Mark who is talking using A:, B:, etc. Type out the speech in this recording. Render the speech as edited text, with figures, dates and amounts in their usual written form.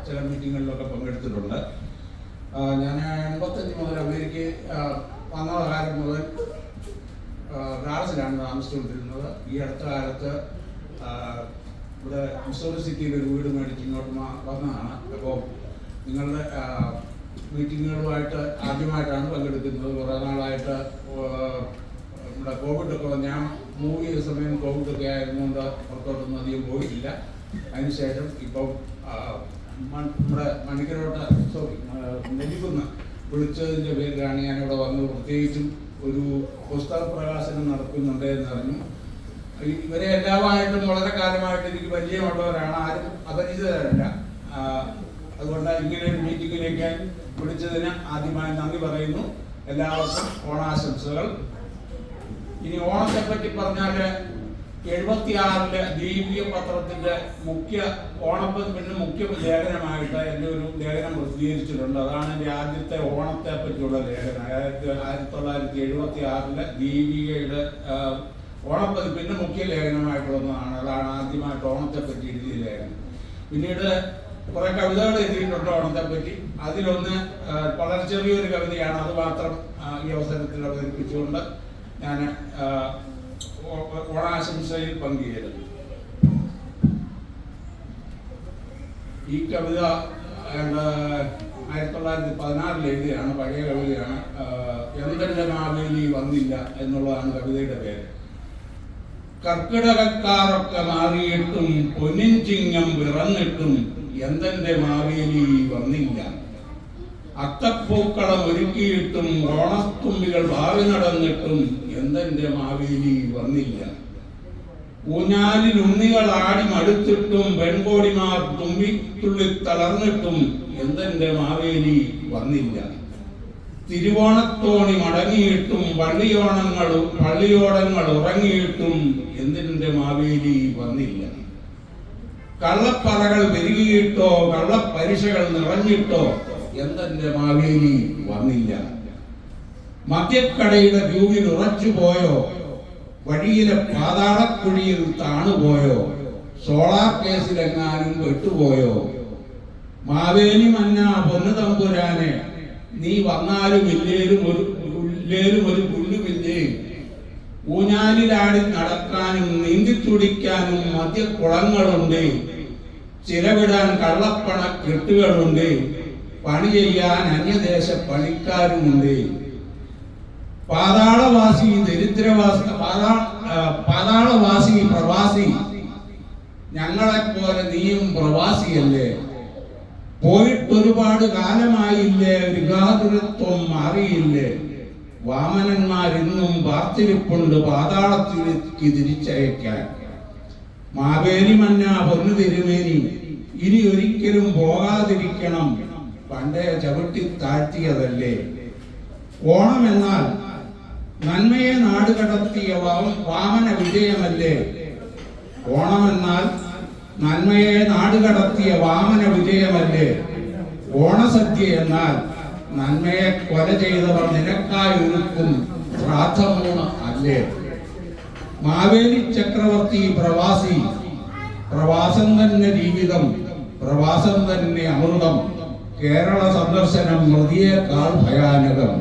A: ചില മീറ്റിങ്ങുകളിലൊക്കെ പങ്കെടുത്തിട്ടുണ്ട്. ഞാൻ 85 മുതൽ അമേരിക്കയിൽ വന്ന കാലം മുതൽ ഡാളസിലാണ് താമസിച്ചുകൊണ്ടിരുന്നത്. ഈ അടുത്ത കാലത്ത് ഇവിടെ മിസോറി സിറ്റിയിൽ ഒരു വീട് മേടിച്ച് ഇങ്ങോട്ട് വന്നതാണ്. അപ്പോൾ നിങ്ങളുടെ മീറ്റിങ്ങുകളുമായിട്ട് ആദ്യമായിട്ടാണ് പങ്കെടുക്കുന്നത്. കുറേ നാളായിട്ട് നമ്മുടെ കോവിഡൊക്കെ ഞാൻ മൂവ് ചെയ്ത സമയം കോവിഡൊക്കെ ആയതുകൊണ്ട് പുറത്തോട്ടൊന്നും അധികം പോയിട്ടില്ല. അതിനുശേഷം ഇപ്പം നമ്മുടെ മണിക്കരോട്ട് നെല്ലിക്കുന്ന് വിളിച്ചതിൻ്റെ പേരിലാണ് ഞാനിവിടെ വന്നത്. പ്രത്യേകിച്ചും ഒരു പുസ്തക പ്രകാശനം നടക്കുന്നുണ്ട് എന്നറിഞ്ഞു. ഇവരെ എല്ലാമായിട്ടും വളരെ കാലമായിട്ട് എനിക്ക് പരിചയമുള്ളവരാണ്, ആരും അപരിചിതരല്ല. അതുകൊണ്ട് ഇങ്ങനെ ഒരു മീറ്റിങ്ങിലേക്ക് വിളിച്ചതിന് ആദ്യമായി നന്ദി പറയുന്നു. എല്ലാവർക്കും ഓണാശംസകൾ. ഇനി ഓണത്തെപ്പറ്റി പറഞ്ഞാൽ 76 ദീപിക പത്രത്തിന്റെ ഓണപ്പതിപ്പിന്റെ മുഖ്യ ലേഖനമായിട്ട് എൻ്റെ ഒരു ലേഖനം പ്രസിദ്ധീകരിച്ചിട്ടുണ്ട്. അതാണ് എൻ്റെ ആദ്യത്തെ ഓണത്തെ പറ്റിയുള്ള ലേഖനം. 1976 ദീപികയുടെ ഓണപ്പതിപ്പിന്റെ മുഖ്യ ലേഖനമായിട്ട് വന്നതാണ്. അതാണ് ആദ്യമായിട്ട് ഓണത്തെ പറ്റി എഴുതിയ ലേഖനം. പിന്നീട് കുറെ കവിതകൾ എഴുതിയിട്ടുണ്ട് ഓണത്തെ പറ്റി. അതിലൊന്ന് വളരെ ചെറിയൊരു കവിതയാണ്. അത് മാത്രം ഈ അവസരത്തിൽ അവതരിപ്പിച്ചുകൊണ്ട് ഞാൻ ഓണാശംസയിൽ പങ്കുചേരുന്നു. ഈ കവിത 1916 എഴുതിയാണ്, പഴയ കവിതയാണ്. എന്തെന്റെ മാവേലി വന്നില്ല എന്നുള്ളതാണ് കവിതയുടെ പേര്. കർക്കിടകക്കാരൊക്കെ മാറിയിട്ടും പൊന്നിൻ ചിങ്ങം പിറന്നിട്ടും എന്തെന്റെ മാവേലി വന്നില്ല. അത്തപ്പൂക്കളം ഒരുക്കിയിട്ടും ഓണത്തുമ്പികൾ ഭാവി നടന്നിട്ടും എന്തെന്റെ മാവേലി വന്നില്ല. ഊഞ്ഞാലിൽ ഉണ്ണികൾ ആടി മടുത്തിട്ടും പെൺകോടിമാർ തുമ്പിത്തുള്ളി തളർന്നിട്ടും എന്തെന്റെ മാവേലി വന്നില്ല. തിരുവോണത്തോണി മടങ്ങിയിട്ടും പള്ളിയോടങ്ങൾ ഉറങ്ങിയിട്ടും എന്തെന്റെ മാവേലി വന്നില്ല. കള്ളപ്പറകൾ പെരുകിയിട്ടോ കള്ളപ്പരിശകൾ നിറഞ്ഞിട്ടോ എന്തെന്റെ മാവേലി വന്നില്ല. മദ്യക്കടയുടെ ക്യൂവിൽ ഉറച്ചുപോയോ, വഴിയിലെ പാതാളക്കുഴിയിൽ താണുപോയോ, സോളാർ കേസിലെങ്ങാനും പെട്ടുപോയോ. മാവേലി മന്ന പൊന്നു തമ്പുരാനെ, നീ വന്നാലും ഇല്ലേലും ഒരു പുല്ലുമില്ലേ. ഊഞ്ഞാലിലാടി നടക്കാനും നീന്തിത്തുടിക്കാനും മദ്യക്കുളങ്ങളുണ്ട്. ചിലവിടാൻ കള്ളപ്പണ കെട്ടുകളുണ്ട്. പണി ചെയ്യാൻ അന്യദേശ പണിക്കാരുമുണ്ട്. പാതാളവാസി പ്രവാസി, ഞങ്ങളെപ്പോലെ നീയും പ്രവാസിയല്ലേ. പോയിട്ടൊരുപാട് കാലമായില്ലേ, വിഘാതുരത്വം മാറിയില്ലേ. വാമനന്മാരിന്നും പാർത്തിരിപ്പുണ്ട് പാതാളത്തിലേക്ക് തിരിച്ചയക്കാൻ. മാവേലി മന്ന പൊന്നു തിരുമേനി, ഇനി ഒരിക്കലും പോകാതിരിക്കണം, പണ്ടേ ചവിട്ടി താഴ്ത്തിയതല്ലേ. ഓണം എന്നാൽ നന്മയെ നാടുകടത്തിയ വാമന വിജയമല്ലേ. ഓണമെന്നാൽ നന്മയെ നാടുകടത്തിയ വാമന വിജയമല്ലേ. ഓണസദ്യ എന്നാൽ നന്മയെ കൊല ചെയ്തവർ നിനക്കായി ഒരുക്കും ശ്രാദ്ധമൂണ് അല്ലേ. മാവേലി ചക്രവർത്തി പ്രവാസി, പ്രവാസം തന്നെ ജീവിതം, പ്രവാസം തന്നെ അമൃതം. കേരള സന്ദർശനം മൃതിയേക്കാൾ ഭയാനകം.